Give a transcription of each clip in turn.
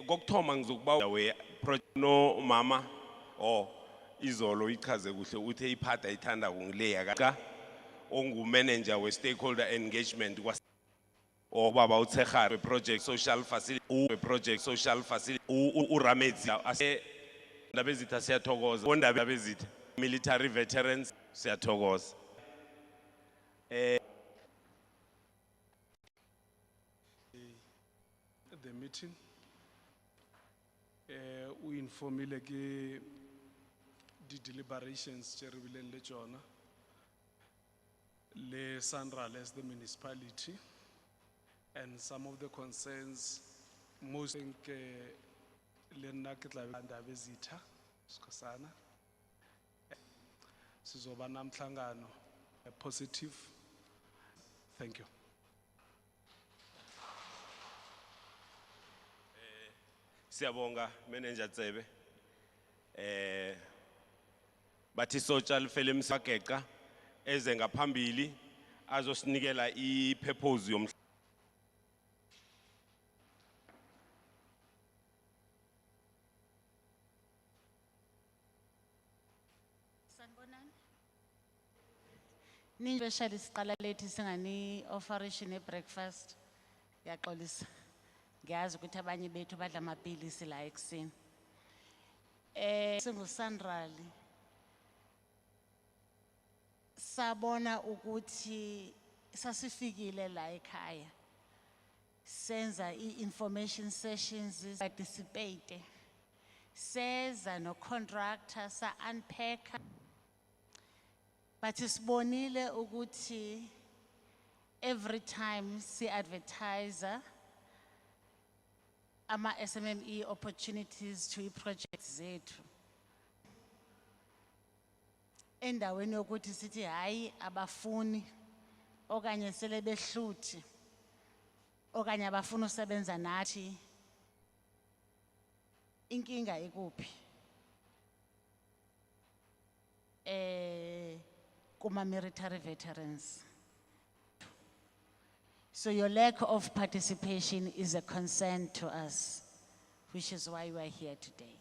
Kokuthoma ngizokuba we project no mama izolo ichaze kuhle uthi iphatha ithanda kungileya ka ongu manager we stakeholder engagement kwa obaba uTsegare project social facility uRamedzi ase ndabezitha siyathokoza ondaba bezitha military veterans siyathokoza the meeting we informile ke the deliberations tše re bileng le tšona le Sanral as the municipality and some of the concerns most ke le nna ke tla ndaba ezitha sikhosana sizoba namhlangano positive. Thank you. Siyabonga manager Tsebe bathi social film sageqa eze ngaphambili azosinikela ipurpose yom Sanibonani. Ninje shali siqala lethi singani operation e breakfast. Yaxolisa. Ngiyazi ukuthi abanye bethu badla amapilisi la ekseni. Singu Sanral. Sabona ukuthi sasifikile la ekhaya. Senza information sessions participate. Seza no contractor sa unpack. But isibonile ukuthi every time si advertiser ama SMME opportunities to projects zethu. Endaweni yokuthi sithi hayi abafuni okanye sele behluthi okanye abafuna usebenza nathi inkinga ikuphi kuma military veterans. So your lack of participation is a concern to us, which is why we are here today.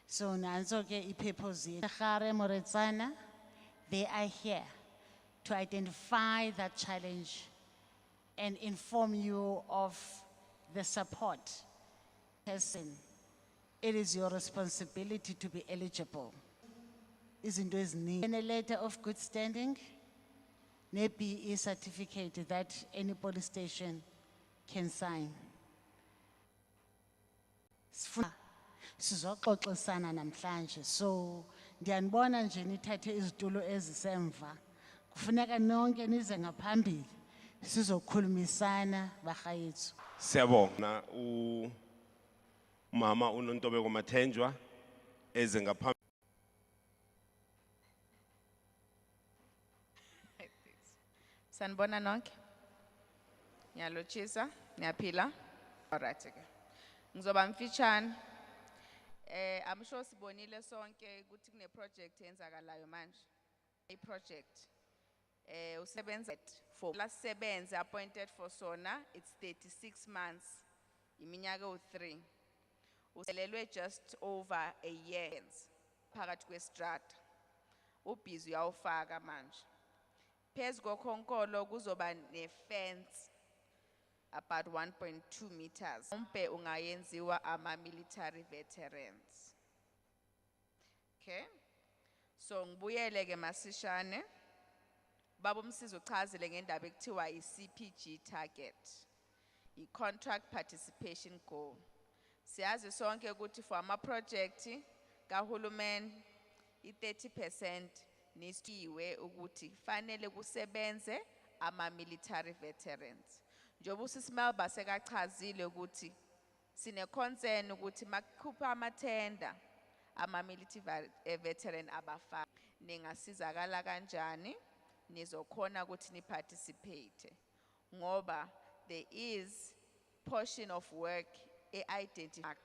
So nanzo ke ipurpose Moretsana, they are here to identify that challenge and inform you of the support person. It is your responsibility to be eligible. Izinto eziningi. And a letter of good standing, ne BE certificate that any police station can sign. Sizoxoxisana namhlanje. So ndiyanibona nje nithathe izitulo ezisemva. Kufuneka nonke nize ngaphambili. Sizokhulumisana bahayethu. Siyabonga mama uNontobeko Mathenjwa eze ngaphambili Sanibona nonke. Ngiyalochisa, ngiyaphila. Alright ke. Ngizoba mfitshane. I'm sure sibonile sonke ukuthi kune project enzakalayo manje. I project usebenza for last sebenze appointed for sona it's 36 months. Iminyaka u3. Uselelwe just over a year. Phakathi kwestrata. Ubhizi uyawufaka manje. Phezu kokhonkolo kuzoba ne-fence about 1.2 meters. Umpe ungayenziwa ama-military veterans. Okay. So ngibuyele ke masishane. Baba uMsizi uchazile ngendaba ekuthiwa i-CPG target. I-contract participation goal. Siyazi sonke ukuthi for ama-project kahulumeni i-30% nisiwe ukuthi fanele kusebenze ama-military veterans. Njoba uSisimelba sekachazile ukuthi sine concern ukuthi makukhupha amathenda ama-military veteran abafaka. Ningasizakala kanjani nizokhona ukuthi ni participate. Ngoba there is portion of work identified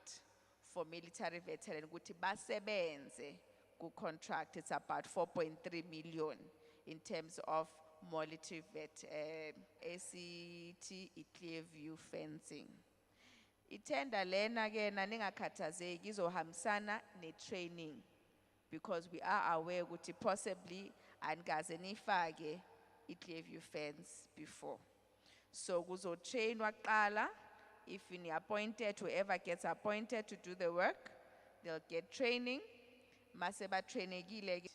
for military veteran ukuthi basebenze ku contract. It's about 4.3 million in terms of military vet ACT Clearview fencing. Itenda lena ke ningakhathazeki izohambisana ne-training because we are aware ukuthi possibly anikaze nifake i-Clearview fence before. So kuzo-trainwa kuqala, if you appointed, whoever gets appointed to do the work, they'll get training. Mase ba-trainekile ke,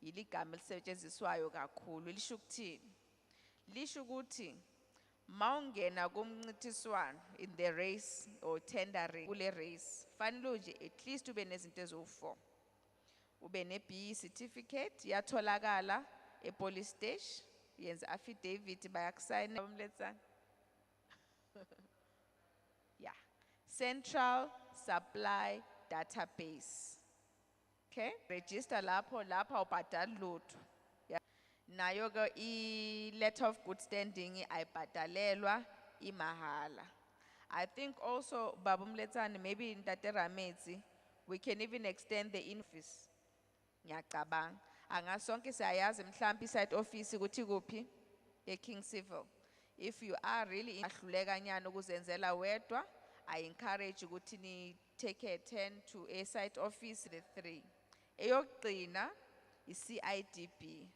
yiligama elisetshenziswayo kakhulu, lisho ukuthini? Lisho ukuthi maungena kumncintiswano in the race or tender race, kule race, fanele nje at least ube nezinto eziwu-4. Ube ne-B certificate, yatholakala e-police station, yenza affidavit bayakusayina umletsana. Yeah. Central Supply Database. Okay? Register lapho ubhadali lutho. Yeah. Nayo ke i-letter of good standing ayibhadalelwa imahala. I think also Baba Mletsane, maybe in Tate Rametsi, we can even extend the office. Ngiyacabanga. Angasonke siyayazi mhlambi site office ukuthi kuphi e-King Civil. If you are really ahluleka nyana ukuzenzela wedwa, I encourage ukuthi ni take a turn to a site office the 3. Eyokugcina i-CIDP.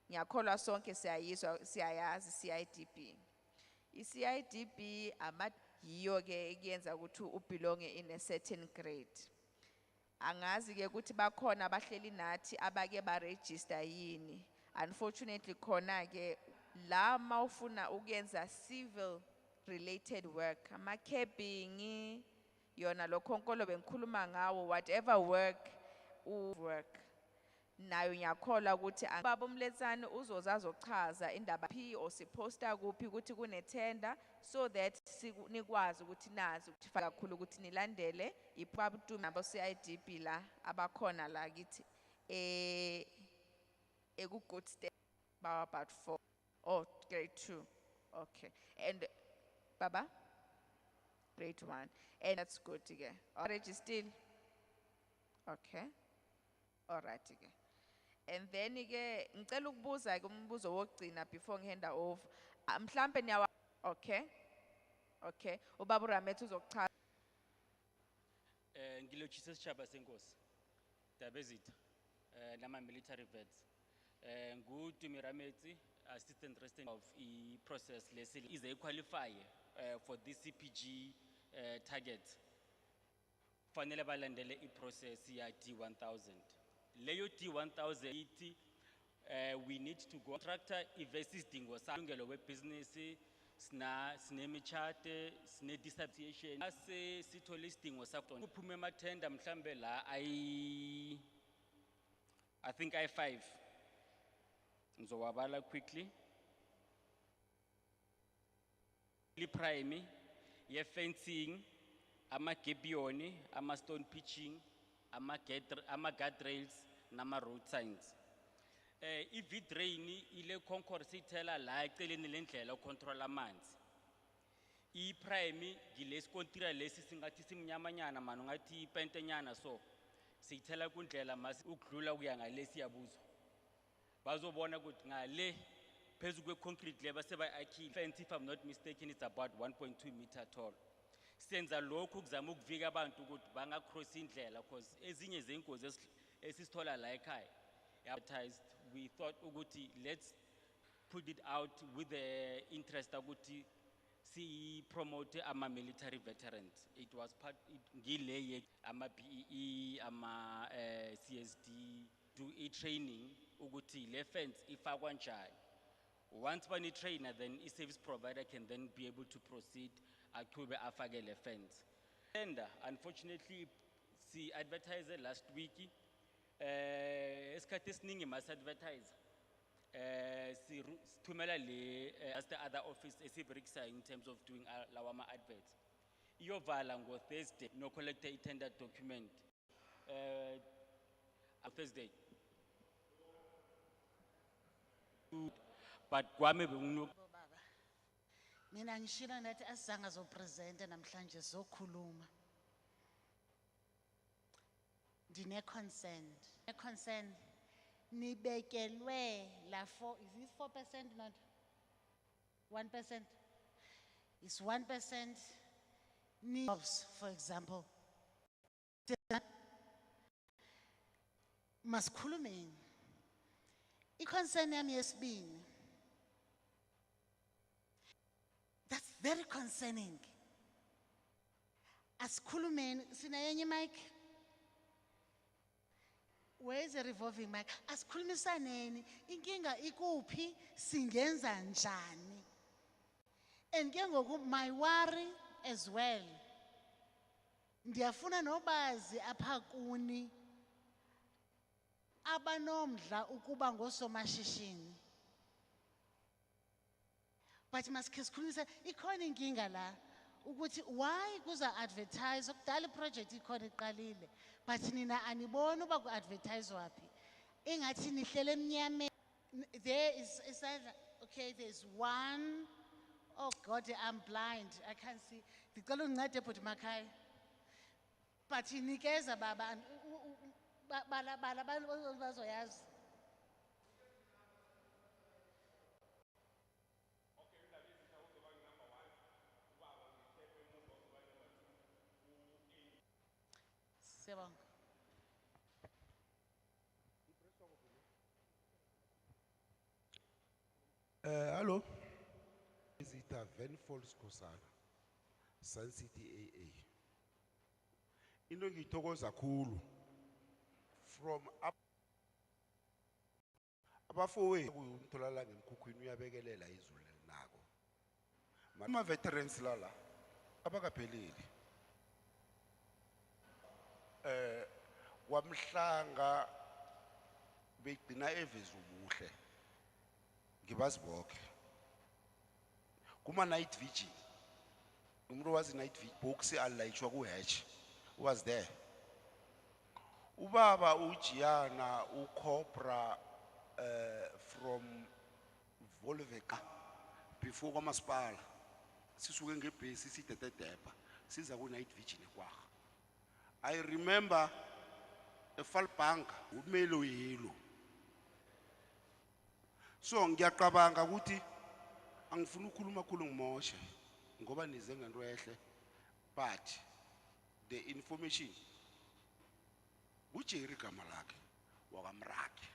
Ngiyakholwa sonke siyayazi CIDP. I-CIDP yiyo ke eyenza ukuthi ubelonge in a certain grade. Angazi ke ukuthi bakhona abahleli nathi abake ba register yini. Unfortunately khona ke la mawufuna ukuyenza civil related work, ama cabbing, yona lo khonkolo bengikhuluma ngawo, whatever work nayo ngiyakholwa ukuthi Baba Mletsane uzoza azochaza indaba phi or siposta kuphi ukuthi kunethenda, so that nikwazi ukuthi nazi ukuthi kakhulu ukuthi nilandele iPabutu nabo CIDP la abakhona la kithi good step about 4 or grade 2. Okay. And Baba, grade 1. And that's good again. Already still. Okay. All right again. And then again, ngicela ukubuza ke umbuzo wokugcina before ngihanda over. Mhlambe niyawa okay. Okay. Ubaba Ramethu uzokuchaza. Ngilotshisa isitshaba senkosi. Dabezitha. Nama military vets. Ngudumi Rametsi, assistant resident of the process lesson is a qualifier for this CPG target. Fanele balandele I process ya D1000. Leyo D1000 iti we need to go contractor invests dingo salungelo we business sine michate sine dissociation ase sitho listingo sakho kuphume emathenda mhlambe la I think I5 ngizowabala quickly. Prime ye fencing, ama gabioni, ama stone pitching, ama guardrails, nama road signs. I drain ile concourse itela la eceleni lendlela ucontrol amanzi. I prime gilesi kontira lesi singathi simnyamanyana manu ngathi ipentenyana so siyithela kundlela masi ukudlula kuya ngalesi yabuzo. Bazobona ukuthi ngale phezu kwe concrete leba seba akhile fence, if I'm not mistaken, it's about 1.2 meter tall. Senza lokhu kuzama ukuvika abantu ukuthi banga cross indlela because ezinye zengozi esisithola la ekhaya advertised. We thought ukuthi let's put it out with the interest ukuthi si promote ama military veterans. It was part ngile ama PEE ama CSD do a training ukuthi le fence ifakwa njani. Once when a trainer, then a service provider can then be able to proceed to afake le fence. And unfortunately, see advertiser last week, esikhathi esiningi mas advertise. Si thumela le as the other office esiberikisa in terms of doing lawa ma adverts. Iyovala ngo Thursday no collect a tender document. Thursday. But kwame bengino Mina ngishilo nathi asizange azopresenta namhlanje zokhuluma. Ndine concern. A concern nibekelwe la 4, is this 4% not 1%? It's 1%. jobs, for example. Masikhulumeni. I-concern yami yesibini. That's very concerning. Asikhulumeni, sinayenye mic. Where is the revolving mic? Asikhulumisaneni, inkinga ikuphi, singenza njani. And ke ngoku my worry as well. Ndiyafuna nobazi apha kuni abanomdla ukuba ngosomashishini. But masikhe sikhulumise ikhona inkinga la ukuthi why kuza advertise okudala project ikhona iqalile but nina anibona uba ku-advertise waphi ingathi nihlele emnyameni. There is okay, there's one. Oh God, I'm blind, I can't see. Ndicela undincede bhuti Makhaya. But inikeza baba bala bazoyazi. Siyabonga. Hello. Is it a Van Falls Kosana? Sun City AA. Ino ngithokoza kakhulu from up abafowethu umtholala ngemkhukhwini uyabekelela izulu linako. Ama veterans lala abakapheleli. Wamhlanga begcina eveza ubuhle. Ngibazi bonke. Kuma night vigil. Umuntu was night vigil box alayishwa ku hatch. Was there. Ubaba uJiana uCobra from Volveka before kwaMasipala. Sisuke ngebhesi sidededepa. Siza ku night vigil ekwaga. I remember a Falbanka umelo yelo. So ngiyaqabanga ukuthi angifuna ukukhuluma kakhulu ngimoshe ngoba nize ngento ehle but the information uJerry gama lakhe wakamraki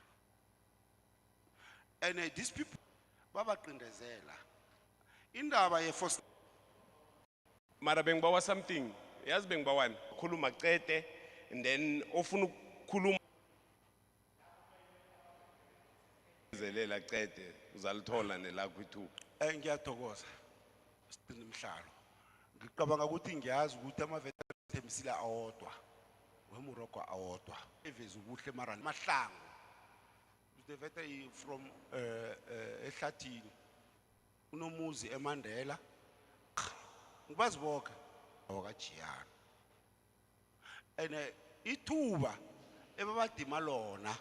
and these people babaqindezela indaba ye first Mara bengibawa something. Yazi bengibawan. Khuluma cede and then ofuna ukukhuluma zelela cede uzalithola nelakho ithuba. ngiyathokoza siqina imhlalo ngicabanga ukuthi ngiyazi ukuthi ama-veterans Thembisile awodwa weMorocco awodwa eveza ubuhle mara mahlangu the veteran from ehlathini unomuzi eMandela ngibazi bonke awakaJiyana and ithuba ebabadima lona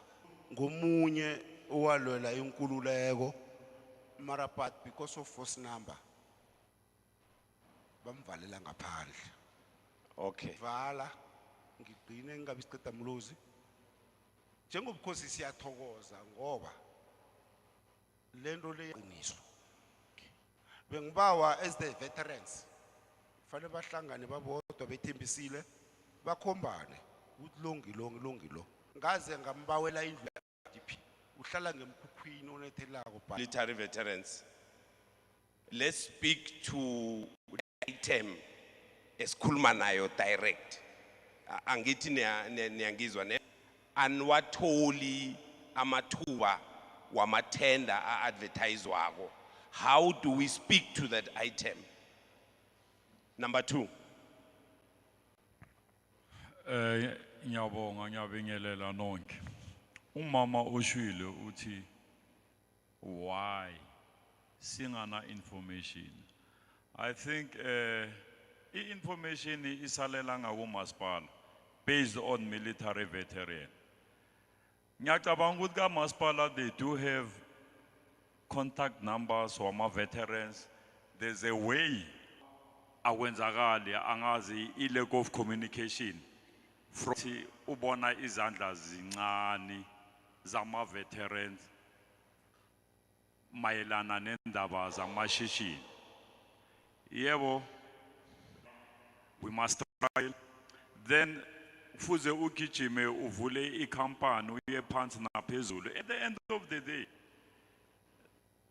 ngomunye owalwela inkululeko mara but because of force number bamvalela ngaphandle. Okay. Vala ngigcine ngingabi siqeda mlozi njengobukhosi siyathokoza ngoba lento le iqiniso bengibawa as the veterans fanele bahlangane babodwa bethembisile bakhombane ukuthi longi lo ngaze ngambawela indlu DP uhlala ngemkhukhwini onethelako but Military veterans. Let's speak to the item esikhuluma nayo direct. Angithi niyangizwa ne anwatholi amathuba wamathenda a-advertise wako. How do we speak to that item? Number 2. Ngiyabonga ngiyabingelela nonke. Umama ushwile uthi why singana information. I think information isalela ngakumasipala based on military veteran. Ngiyacabanga ukuthi kamasipala they do have contact numbers wama veterans. There's a way akwenzakali angazi lack of communication from ubona izandla zincane zama veterans mayelana nendaba zamashishini. Yebo must trial. Then fuze ugijime uvule ikhampani uye phansi naphezulu. At the end of the day,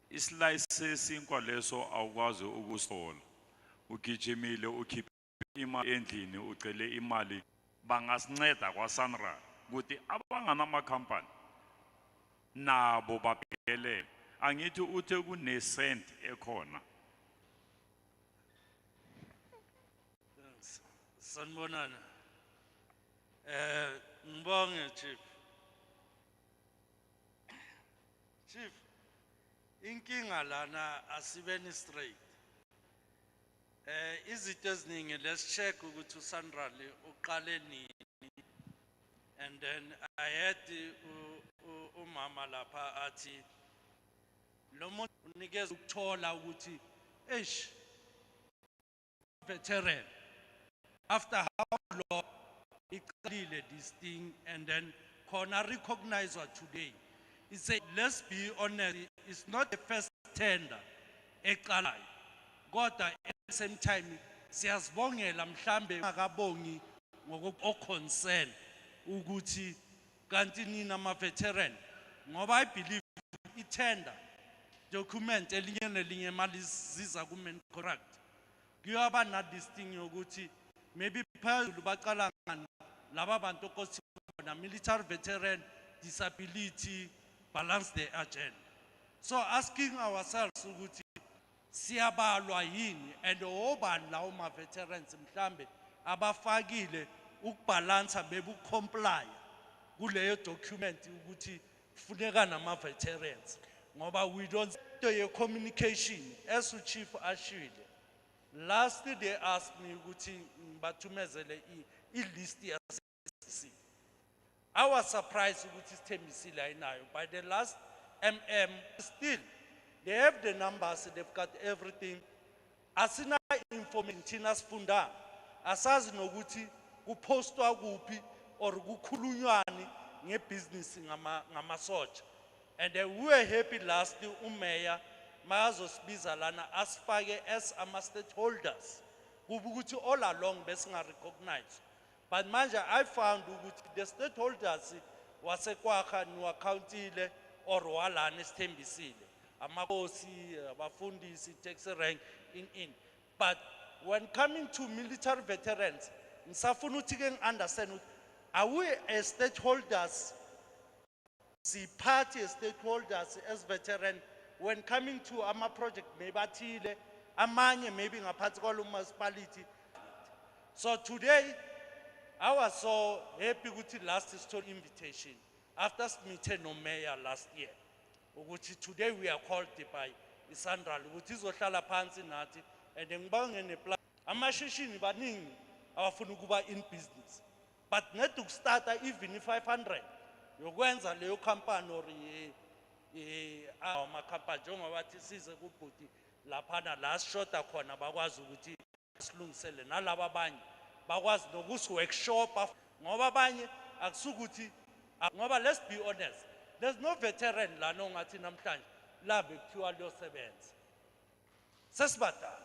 isilicensing kwaleso awukwazi ukusola. Ugijimile ukhipha imali endlini ucele imali bangasinceda kwaSanral ukuthi abanganama company nabo babhekelele. Angithi uthe kune cent ekhona. Sanibonana. Ngibonge Chief. Chief, inkinga lana asibeni straight. Izinto eziningi let's check ukuthi uSanral uqale nini. And then I had umama lapha athi lo muntu unikeza ukuthola ukuthi veteran after how long iqalile this thing and then khona recognize what today. He said, let's be honest, it's not the first tender eqalayo. Kodwa at the same time siyazibongela mhlambe ngakabongi concern ukuthi kanti nina ama veteran ngoba I believe itender document elinye nelinye mali ziza ku main contract kuyaba na this thing yokuthi maybe phezulu baqala laba bantu okosibona military veteran disability balance the agenda. So asking ourselves ukuthi siyabalwa yini and obani lawo ma veterans mhlambe abafakile ukubalansa bebu comply kuleyo document ukuthi kufuneka nama veterans ngoba we don't do your communication as the chief ashile. Last they asked me ukuthi bathumezele list ya CC. I was surprised ukuthi Thembisile ayinayo. By the last still they have the numbers, they've got everything. Asina information thina sifunda asazi nokuthi kupostwa kuphi or kukhulunywani ngebusiness ngamasotsha. And we were happy last umayor mazosibiza lana asifake as ama stakeholders ukuthi all along besinga recognize. But manje I found ukuthi the stakeholders wasekwakha niwakountile or walana esithembisile amabosi abafundisi taxi rank in. But when coming to military veterans ngisafuna ukuthi ke understand are we as stakeholders si party as stakeholders as veteran when coming to ama project maybe athile amanye maybe ngaphansi kwalo municipality. So today I was so happy with last store invitation after meeting no mayor last year. Today we are called by Sandral ukuthi izohlala phansi nathi and ngibonge ne plan amashishini baningi abafuna ukuba in business but net to start even 500 yokwenza leyo company or ama company njengoba bathi size kubhuti laphana la shota khona bakwazi ukuthi silungisele nalabo abanye bakwazi nokusi workshop ngoba abanye akusukuthi ngoba let's be honest there's no veteran la nongathi namhlanje la bekuthiwa lo sebenza sesibadala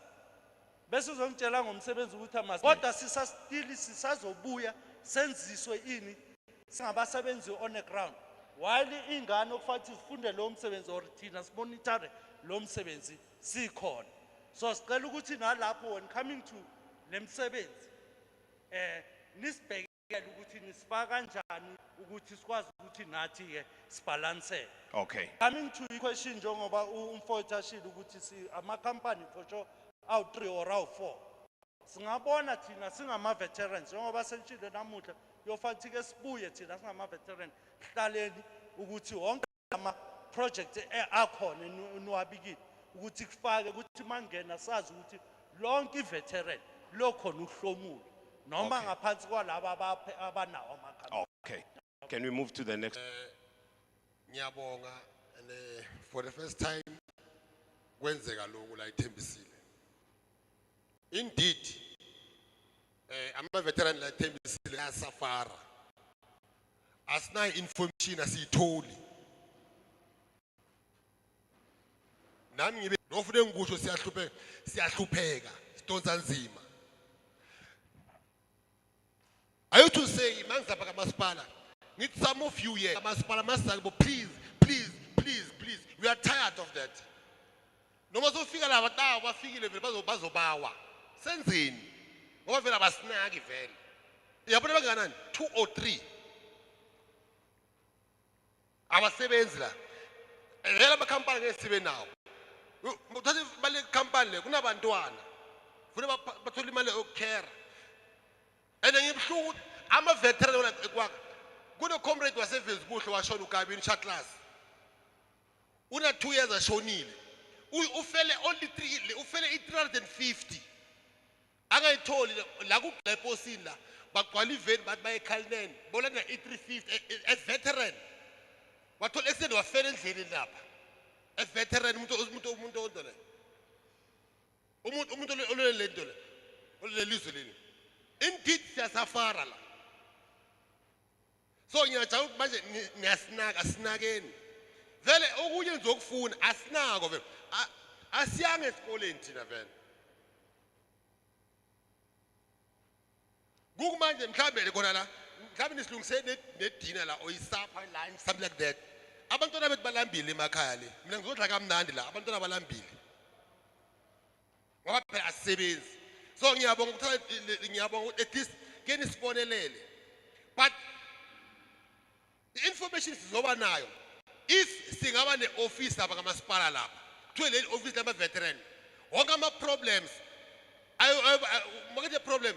bese uzongitshela ngomsebenzi ukuthi amazi kodwa sisazobuya senziswe ini singabasebenzi on the ground while ingane okufanele sifunde lo msebenzi or thina simonitor lo msebenzi sikhona. So sicela ukuthi nalapho when coming to lemsebenzi nisibhekele ukuthi nisifaka kanjani ukuthi sikwazi ukuthi nathi ke sibalance. Okay. Coming to the question njengoba umfowethu ashilo ukuthi si ama company for sure out 3 or out 4 singabona thina singama veterans njengoba sentshiwe namuhla yofathi ke sibuye thina singama veterans hlaleni ukuthi wonke ama project akhona niwabikile ukuthi kufake ukuthi mangena sazi ukuthi lonke iveteran lokhona uhlomule noma ngaphansi kwalabo abanawo amakhaya. Okay. Can we move to the next? Ngiyabonga and for the first time kwenzeka lokhu la iThembisile. Indeed ama veteran la iThembisile asafara asina information asiyitholi nami ngibe nofune ngikusho siyahlupheka sidonsa nzima used to say, Mansapaka Maspala, need some of you here, Maspala Masalbo, please, please, please, please. We are tired of that. No more so figure out what figure Bazo Bawa. Senzin. What will I snag event? You put a 2 or 3. Our sevens. And hell of a company against even now. Mutati bale company, kuna bantuana. Kuna batuli male care. And then you I'm a veteran at work. Good comrade was a Facebook was shown to in chat class. Una 2 years a show nil. U fell only 350. I told you, Lagu Leposilla, but qualified by Kalnen, Bolana 350, a veteran. What to extent was fair and setting up. A veteran Mundo Indeed, Safara. So you're a child, a snag in. Vele okunye ngizokufuna asinako vele asiyange esikoleni thina vele kumanje mhlambe khona la mhlambe nisilungise nedina la or isapha lunch something like that abantwana bethu balambile emakhaya le mina ngizodla kamnandi la abantwana balambile ngoba phela asisebenzi so ngiyabonga ukuthi ngiyabonga at least ke nisibonelele but the information sizoba nayo if singaba ne office lapha kamasipala lapha kuthiwe le office lama veteran wonke ama problems makethe problem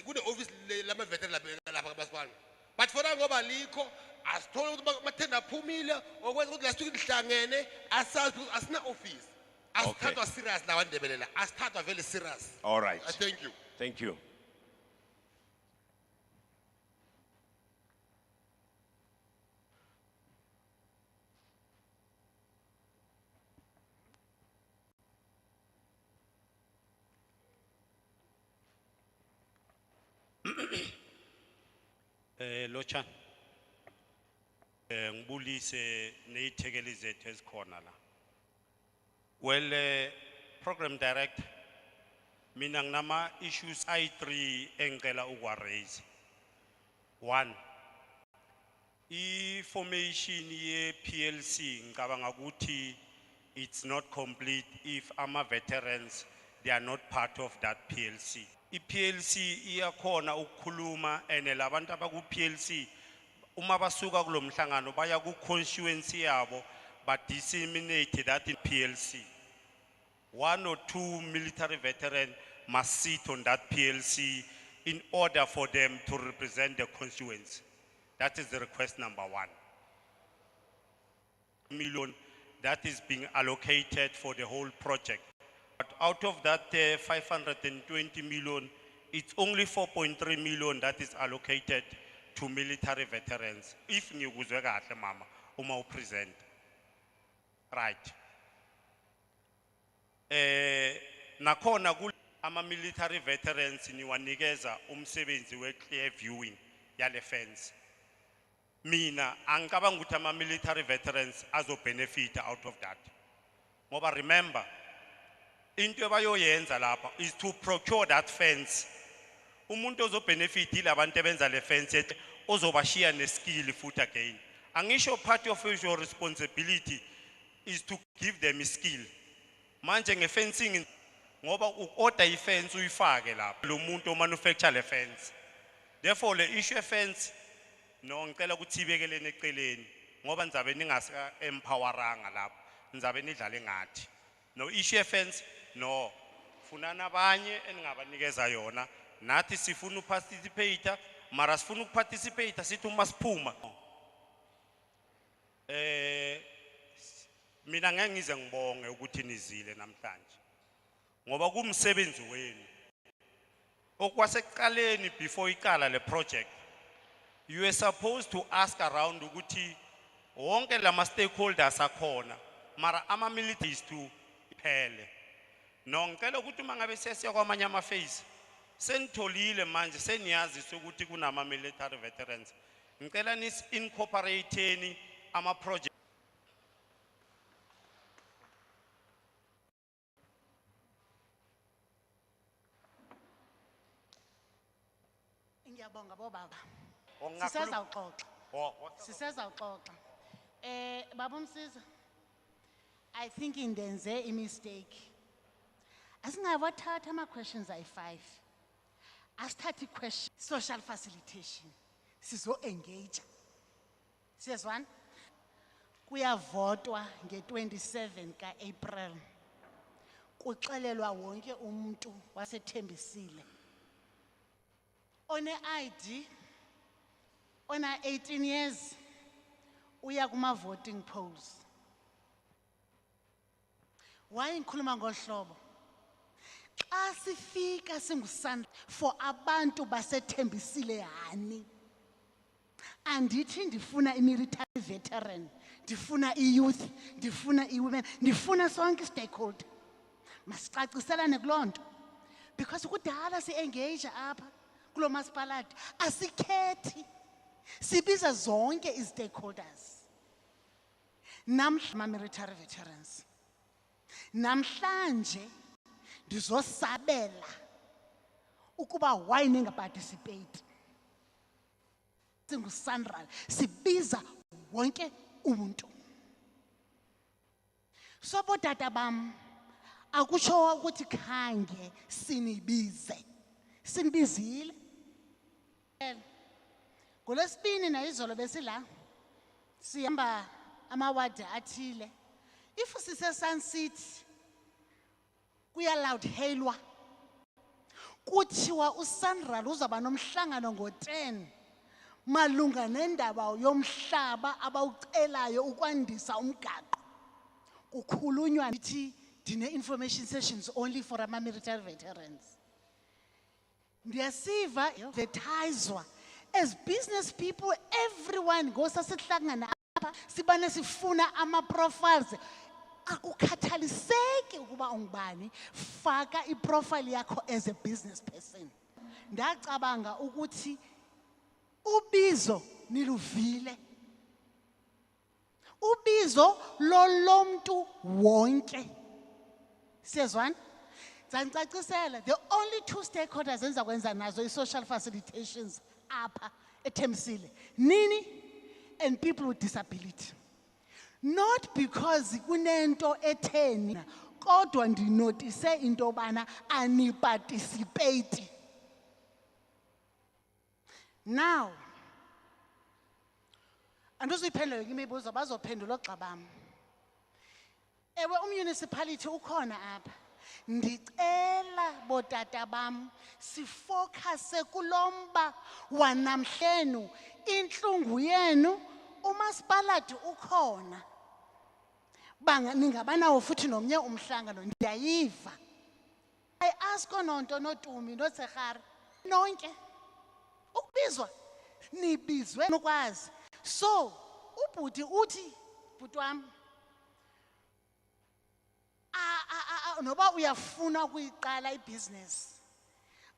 kune office lama veteran lapha kamasipala but for ngoba likho asithola ukuthi mathenda aphumile okwenza ukuthi last week lihlangene asazi asina office asithathwa serious la wandebele la asithathwa very serious. All right. Thank you. Thank you. Lochan. Ngibulise neyithekeli zethu ezikhona la. Well, program director, mina nginama issues I3 engicela ukwa-raise. One, i-formation ye-PLC ngicabanga ukuthi it's not complete if ama-veterans they are not part of that PLC. I-PLC iyakhona ukukhuluma and labantu abaku-PLC uma basuka kulo mhlangano baya ku-constituency yabo but disseminate that in PLC. 1 or 2 military veterans must sit on that PLC in order for them to represent the constituency. That is the request number 1. Million that is being allocated for the whole project. But out of that 520 million, it's only 4.3 million that is allocated to military veterans. If ngikuzwe kahle mama, uma present. Right. Nakhona ama military veterans niwanikeza umsebenzi we clear viewing yale fence. Mina angicabanga ukuthi ama military veterans azo benefit out of that. Ngoba remember into abayoyenza lapha is to procure that fence. Umuntu ozo benefit ilabantu abenza le fence ozobashiya ne skill futhi again. Angisho part of your responsibility is to give them a skill. Manje nge-fencing ngoba u-order i-fence uyifake lapho lo muntu o-manufacture le fence. Therefore le issue fence no ngicela ukuthi ibekeleni eceleni ngoba nizabe ningasa empoweranga lapho nizabe nidlala ngathi. No issue fence no funana abanye eningabanikeza yona nathi sifuna uparticipate mara sifuna ukuparticipate sithi uma siphuma mina ngeke ngize ngibonge ukuthi nizile namhlanje ngoba kumsebenzi wenu okwasekuqaleni before iqala le project you were supposed to ask around ukuthi wonke lama stakeholders akhona mara ama militaries to iphele no ngicela ukuthi mangabe sesiya kwamanye ama phase senitholile manje seniyazi ukuthi kunama military veterans ngicela nis incorporateeni ama project Ngiyabonga bobaba. Ongakhuluma- Sisezawuxoxa. Oh, Sisezawuxoxa. Baba Msisa, I think indenze a mistake. Asingawathatha ama-questions ayi-5. Asithathe i-question, social facilitation. Sizo-engage. Siyezwana? Kuyavotwa nge-27 ka-April. Kuxelelwa wonke umuntu wasethembisile. One-ID, ona-18 years, uya kuma-voting polls. Why ngikhuluma ngohlobo? Xa sifika singusana for abantu basethembisile hani. Andithi ndifuna i-military veteran, ndifuna i-youth, ndifuna i-women, ndifuna sonke stakeholder. Masicaciselane kuloo nto. Because kudala si-engage apha kulo masipalati, asikhethi. Sibiza zonke i-stakeholders. Ama-military veterans. Namhlanje ndizosabela ukuba why ningaparticipate. SinguSandral sibiza wonke umuntu. So bodata bam akutsho ukuthi khange sinibize. Sinibizile. NgoLwesibini nayizolo besila sihamba amawadi athile. If sise Sun City kuya loud hailwa kuthiwa uSandral uzaba nomhlangano ngo-10 malunga nendaba yomhlaba abawucelayo ukwandisa umgaqo. Kukhulunywa nithi dine-information sessions only for ama-military veterans. Ndiyasiva advertiswa as business people, everyone goes asihlangana apha sibane sifuna ama-profiles. Akukhathaliseki ukuba ungubani, faka i-profile yakho as a business person. Ndacabanga ukuthi ubizo niluvile. Ubizo lolomntu wonke. Siyezwana? Zangicacisela, the only two stakeholders enzakwenza nazo i-social facilitations apha eThembisile, nini and people with disability. Not because kunento etheni, kodwa ndinotise into bana ani-participate. Now, andizuyiphendula yonke imibuzo, bazophendula oogxa bam. Ewe umunicipality ukhona apha. Ndicela botata bam sifocuse kulomba wanamhlenu, intlungu yenu, umasipalati ukhona. Ningabanawo futhi nomnye umhlangano, ndiyayiva. I ask ononto noTumi noTsekgara nonke ukubizwa nibizwe nokwazi. So ubhuti uthi bhuti wami noba uyafuna ukuyiqala ibhizinesi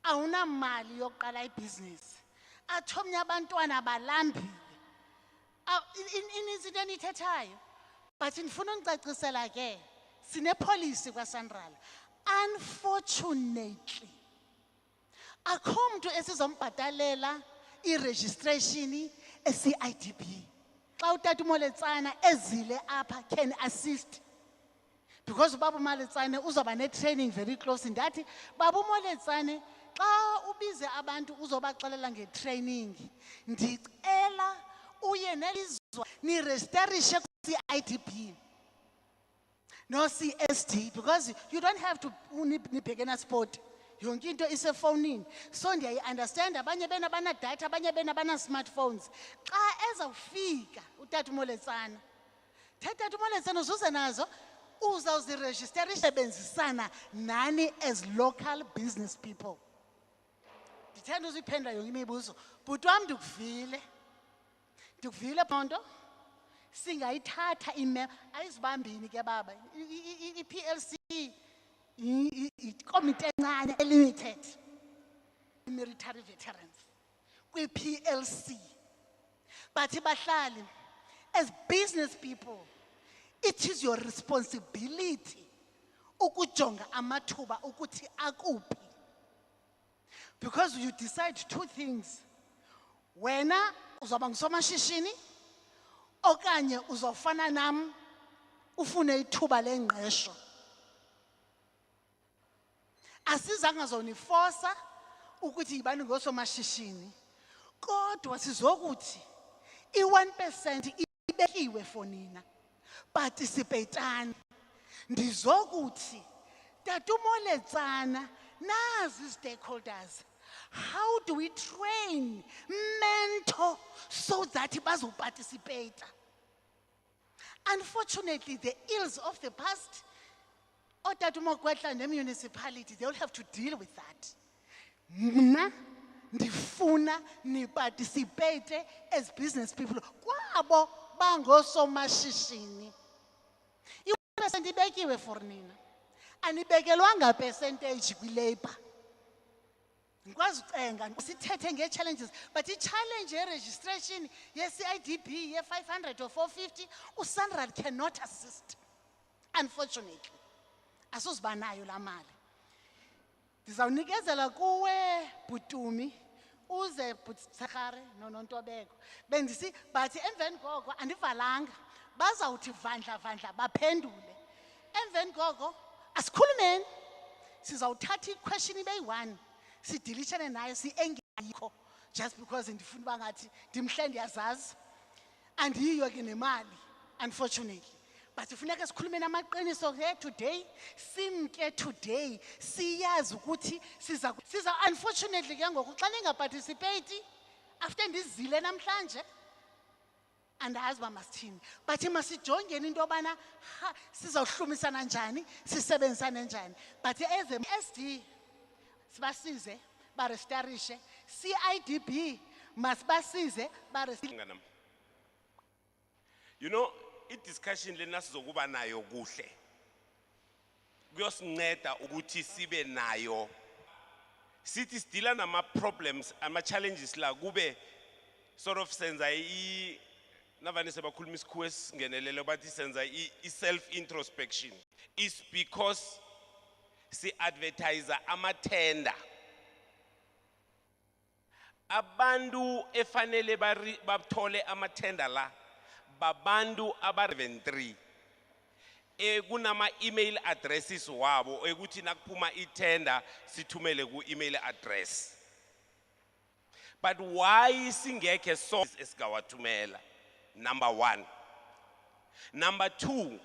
awunamali yokuqala ibhizinesi, athi omnye abantwana balambile. Ininzi into eniyithethayo, but ndifuna unicacisela ke sinepolicy kwaSandral. Unfortunately akho mntu esizombhatalela i-registration esi-IDB. Xa utata uMoletsana ezile apha can assist. Because Baba Moletsane uzoba ne-training very close. Ndathi Baba uMoletsane xa ubize abantu uzobaxelela nge-training. Ndicela uye nelizwa ni-registerishe ku-CIDP no CSD, because you don't have to nibheke na-sport. Yonke into isefowunini. So ndiyayi-understand, abanye bena banadata, abanye bena bana-smartphones. Xa ezawufika utata uMoletsana, tata uMoletsana uzuze nazo, uzawuzirejisterisha sebenzisana nani as local business people. Ndithanda uziphendula yonke imibuzo. Bhuti wam ndikuvile. Ndikuvile Ponto. Singayithatha ayizibambini ke baba. I-PLC ikomite encane limited military veterans kwi-PLC. But bahlali, as business people, it is your responsibility ukujonga amathuba ukuthi akuphi. Because you decide two things wena uzoba ngusomashishini okanye uzofana nam ufune ithuba lengqesho. Asizange zonifosa ukuthi yibani ngosomashishini, kodwa sizokuthi i-1% ibekiwe for nina. Participatani. Ndizokuthi tatumoletsana nazi stakeholders. How do we train, mentor so that bazo participate? Unfortunately, the ills of the past, Otatumokwetla and the municipality, they will have to deal with that. Mna, ndifuna, ni participate as business people. Kwabo bango somashishini. I-1% ibekiwe for nina. Anibekelwanga percentage kwi-labor. Ngikwazi ucenga sithethe nge-challenges, but i-challenge ye-registration ye-CIDP ye-500 or 450 uSANRAL cannot assist, unfortunately. Asizuba nayo la mali. Ndizawunikezela kuwe Bhutumi uze Bhutsakare noNontobeko bendisi but emveni koko andivalanga bazawuthi vandla baphendule. Emveni koko asikhulumeni, sizawuthatha i-question ibe-1 sidilishane nayo si-engayikho just because ndifuna uba ngathi ndimhle ndiyazazi andiyiyo ke nemali, unfortunately. But kufuneka sikhulumeni amaqiniso ke today, simke today, siyazi ukuthi siza unfortunately ke ngoku xa ningaparticipate after ndizile namhlanje andazi uba masithini, but masijongeni into yobana sizawuhlumisana njani, sisebenzisane njani. But as a SD sibasize barestarishe, CIDP masibasize Nganam. You know, i-discussion lena sizokuba nayo kuhle. Kuyosinceda ukuthi sibe nayo. Sithi sidila nama problems, ama challenges la kube sort of senza navane sebakhuluma isikhuwa esingenelele bathi senza i-self introspection. Is because si advertiser ama-tender. Abantu efanele bathole ama-tender la babantu aba-73 kunama email addresses wabo ekuthi nakuphuma i-tender sithumele ku-email address. But why singekhe so esikawathumela? Number 1. Number 2,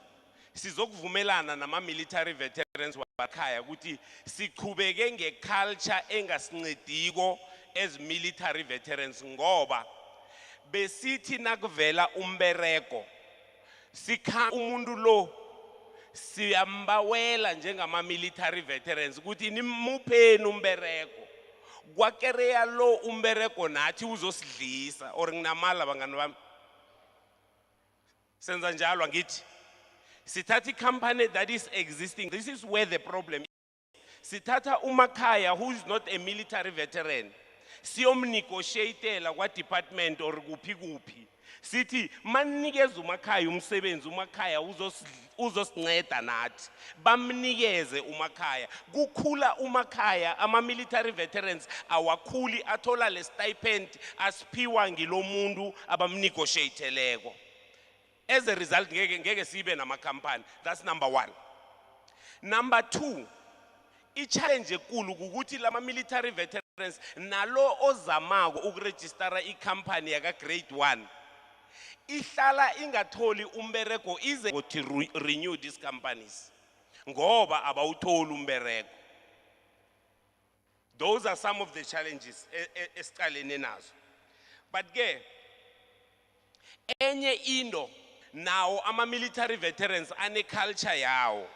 sizokuvumelana nama military veterans wabakhaya ukuthi siqhubeke ngeculture engasincediko as military veterans ngoba besithi nakuvela umbereko sikha umuntu lo siyambawela njengama military veterans ukuthi nimupheni umbereko kwakereya lo umbereko nathi uzosidlisa or nginamala bangani bami senza njalo angithi sithatha company that is existing. This is where the problem is. Sithatha umakhaya who is not a military veteran siyomnegotiatela kwa department or kuphi sithi manikeze umakhaya umsebenzi umakhaya uzosinceda nathi bamnikeze umakhaya kukhula umakhaya ama military veterans awakhuli athola le stipend asiphiwa ngilomuntu abamnegotiateleko. As a result ngeke sibe nama company. That's number 1. Number 2, i-challenge enkulu ukuthi lama military veterans nalo ozamako ukuregistera i-company yaka grade 1 ihlala ingatholi umbereko ize ukuthi renew these companies ngoba abawutholi umbereko. Those are some of the challenges esicalene nazo. But ke enye into now ama military veterans ane culture yawo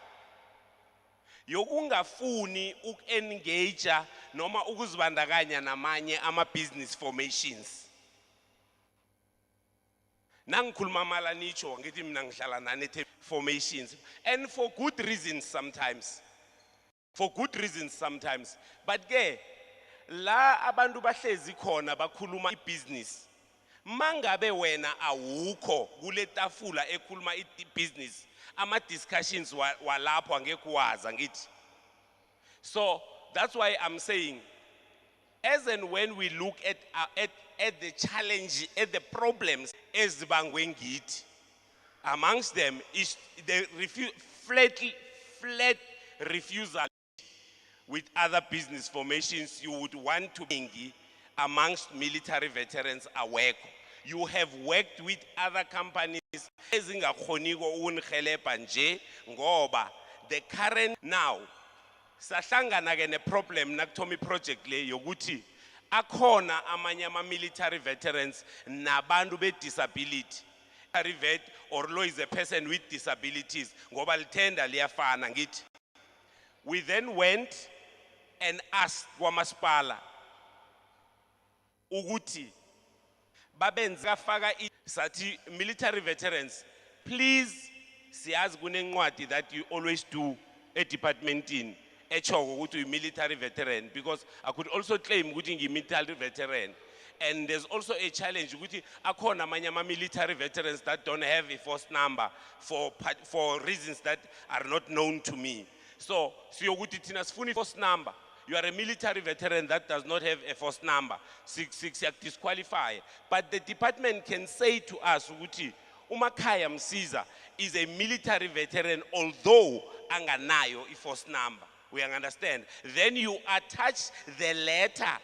yokungafuni uku-engage noma ukuzibandakanya namanye ama business formations. Nangikhuluma mala nicho ngithi mina ngihlala nane formations and for good reasons sometimes. But ke la abantu bahlezi khona bakhuluma i-business mangabe wena awukho kule tafula ekhuluma i-business ama discussions walapho angeke wazi ngithi. So that's why I'm saying as and when we look at the challenge, at the problems, as Bangwengit, amongst them is the flat refusal with other business formations you would want to bring amongst military veterans aware. You have worked with other companies ezingakhoniko ukunirhelebha nje ngoba the current now sahlangana ke ne problem nakuthoma project le yokuthi akhona amanye ama-military veterans nabantu be-disability vet or lo is a person with disabilities ngoba litenda liyafana ngithi. We then went and asked kwamasipala ukuthi babenze kafaka sathi military veterans, please siyazi kunencwadi that you always do departmentini echoko ukuthi military veteran, because I could also claim ukuthi military veteran. And there's also a challenge ukuthi akhona amanye ama-military veterans that don't have a force number for reasons that are not known to me. So siyokuthi thina sifuna force number. You are a military veteran that does not have a force number. Disqualify. But the department can say to us ukuthi uMakhaya Msiza is a military veteran although anganayo a force number. We understand. Then you attach the letter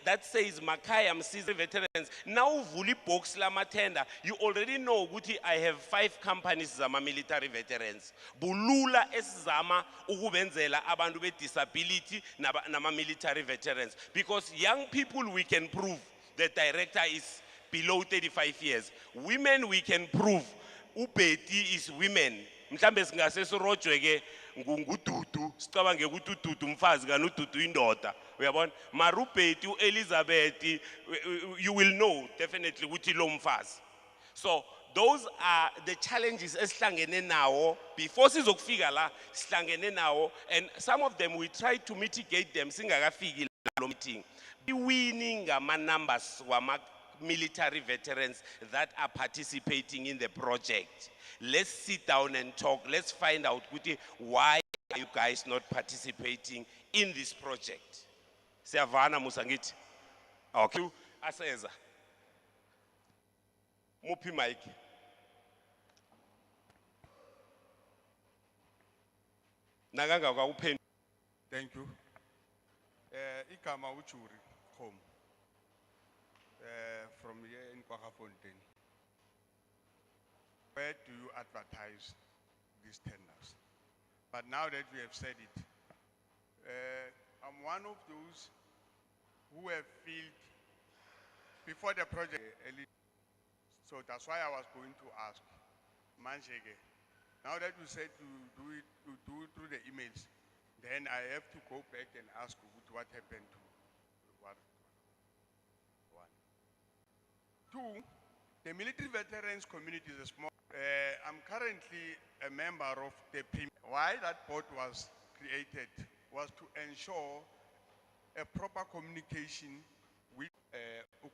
that says Makhaya Msiza veterans. Now vuli box lama tender. You already know ukuthi I have 5 companies zama military veterans. Bulula esizama ukubenzela abantu be disability nama military veterans. Because young people we can prove the director is below 35 years. Women we can prove uBetty is women. Mhlambe singase sirojwe ke ngududu sicabange ukuthi ududu umfazi kana ududu indoda uyabona marubhethi uElizabeth you will know definitely ukuthi lo mfazi. So those are the challenges esihlangene nawo before sizokufika la sihlangene nawo, and some of them we try to mitigate them singakafiki lo meeting. Winning ama numbers wama military veterans that are participating in the project. Let's sit down and talk. Let's find out why are you guys not participating in this project. Siyavana musangiti. Okay. Aseza. Mupi mic. Naganga kwa upendo. Thank you. Igama uchuri home. From here in Kwagafontein. Where do you advertise these tenders? But now that we have said it, I'm one of those who have felt before the project. So that's why I was going to ask Manjege. Now that you said to do it through the emails, then I have to go back and ask what happened to what. One. Two, the military veterans community is a small. I'm currently a member of the PIM. Why that board was created was to ensure a proper communication with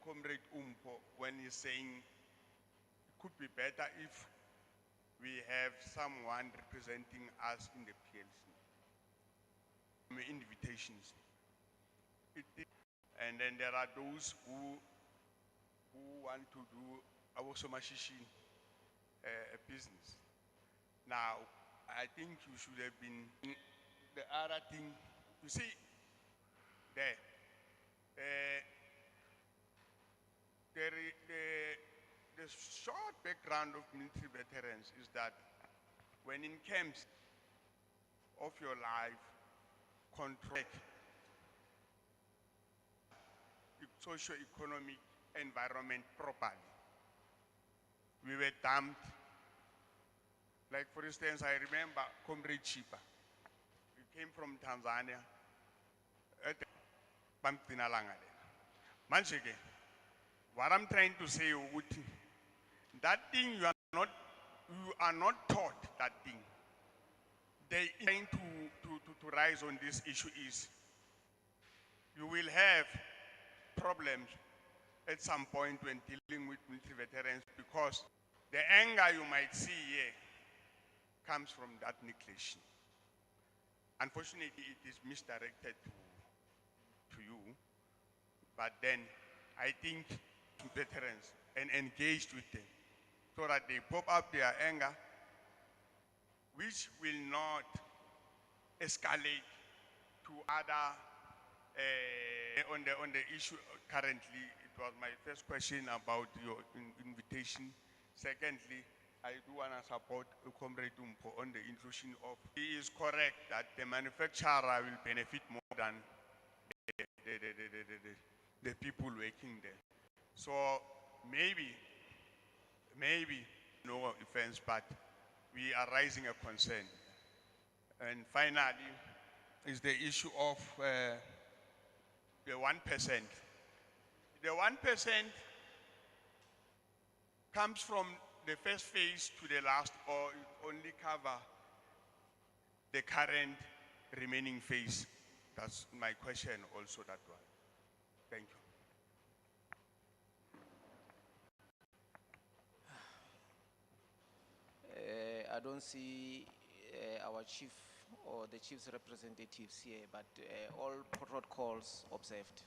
Comrade Umpo when he's saying it could be better if we have someone representing us in the PLC. Invitations. And then there are those who want to do also machine a business. Now, I think you should have been the other thing. You see, the short background of military veterans is that when in camps of your life, contract socio-economic environment properly. We were dumped. Like for instance, I remember Comrade Chipa. We came from Tanzania. Manchege, what I'm trying to say, that thing you are not taught that thing. They trying to rise on this issue is you will have problems at some point when dealing with military veterans because the anger you might see here comes from that neglection. Unfortunately, it is misdirected to you. but then I think to veterans and engaged with them so that they pop up their anger, which will not escalate to other, on the issue currently. It was my first question about your invitation. Secondly, I do want to support Comrade Umpo on the inclusion of, he is correct that the manufacturer will benefit more than the people working there. So maybe, no offense, but we are raising a concern. And finally, is the issue of the 1%. The 1% comes from the first phase to the last, or it only cover the current remaining phase? That's my question also, that one. Thank you. I don't see our chief or the chief's representatives here, but all protocols observed.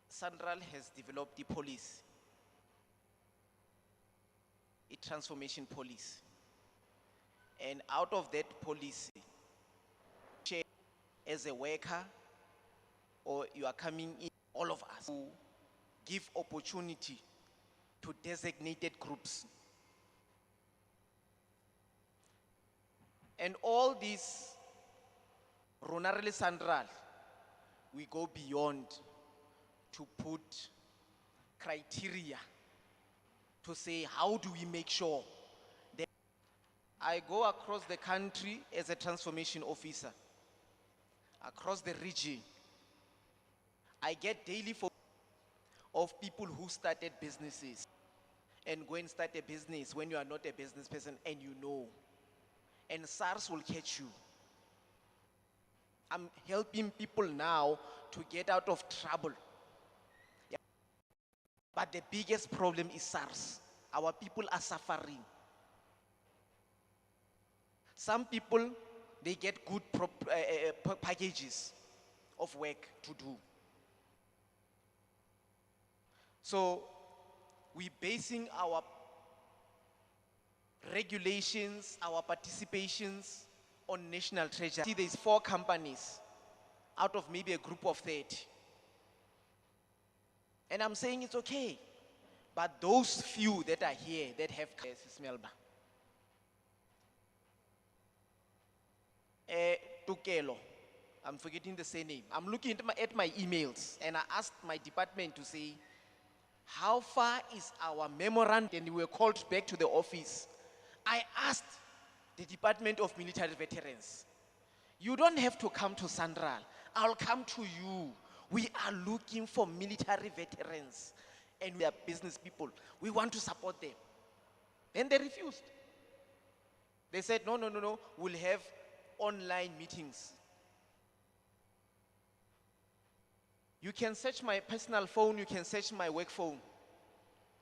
Central has developed the policy, a transformation policy. And out of that policy, as a worker, or you are coming in, all of us, to give opportunity to designated groups. And all these, Ronarele Central, we go beyond to put criteria to say, how do we make sure that I go across the country as a transformation officer, across the region. I get daily phone of people who started businesses and go and start a business when you are not a business person and you know. And SARS will catch you. I'm helping people now to get out of trouble. Yeah. But the biggest problem is SARS. Our people are suffering. Some people, they get good packages of work to do. So we're basing our regulations, our participations on national treasure. See, there's 4 companies out of maybe a group of 30. And I'm saying it's okay. But those few that are here that have Melba. Tukelo, I'm forgetting the surname. I'm looking at my emails and I asked my department to say, how far is our memorandum? And we were called back to the office. I asked the Department of Military Veterans, you don't have to come to Central. I'll come to you. We are looking for military veterans and we are business people. We want to support them. And they refused. They said, no, we'll have online meetings. You can search my personal phone, you can search my work phone.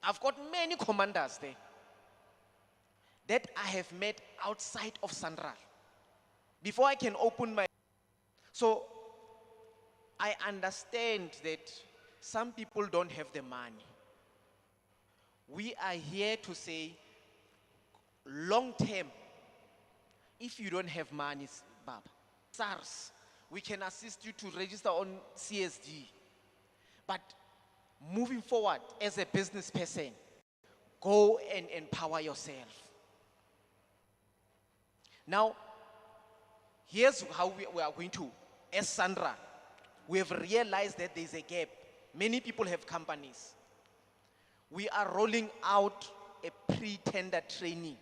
I've got many commanders there that I have met outside of Central before I can open my. So I understand that some people don't have the money. We are here to say, long term, if you don't have money, Baba, SARS, we can assist you to register on CSD. But moving forward as a business person, go and empower yourself. Now, here's how we are going to, as Sandra, we have realized that there's a gap. Many people have companies. We are rolling out a pre-tender training.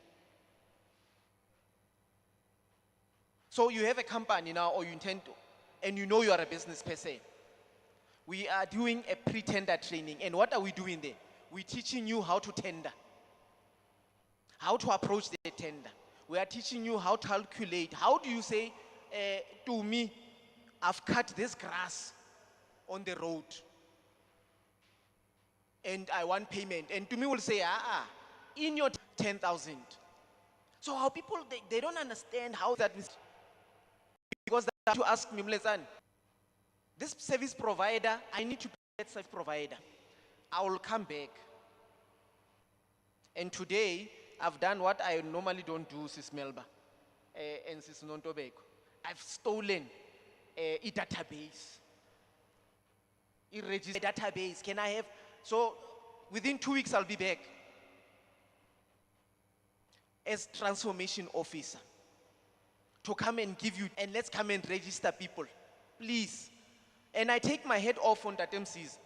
So you have a company now, or you intend to, and you know you are a business person. We are doing a pre-tender training. And what are we doing there? We're teaching you how to tender, how to approach the tender. We are teaching you how to calculate. How do you say, to me, I've cut this grass on the road and I want payment. And to me will say, in your 10,000. So how people, they don't understand how that is, because to ask me, Mlezane, this service provider, I need to pay that service provider. I will come back. And today, I've done what I normally don't do, Sis Melba and Sis Nontobeko. I've stolen a database. A registered database. Can I have? So within 2 weeks, I'll be back as transformation officer to come and give you, and let's come and register people, please. And I take my head off on Thembisile.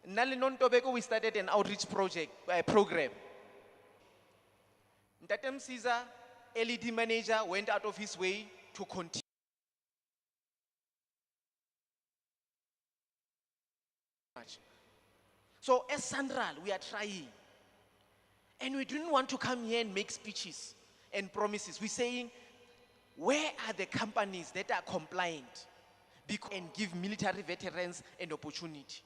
Nale Nontobeko, we started an outreach program. Thembisile, LED manager, went out of his way to continue. So as Sandral, we are trying. And we didn't want to come here and make speeches and promises. We're saying, where are the companies that are compliant and give military veterans an opportunity?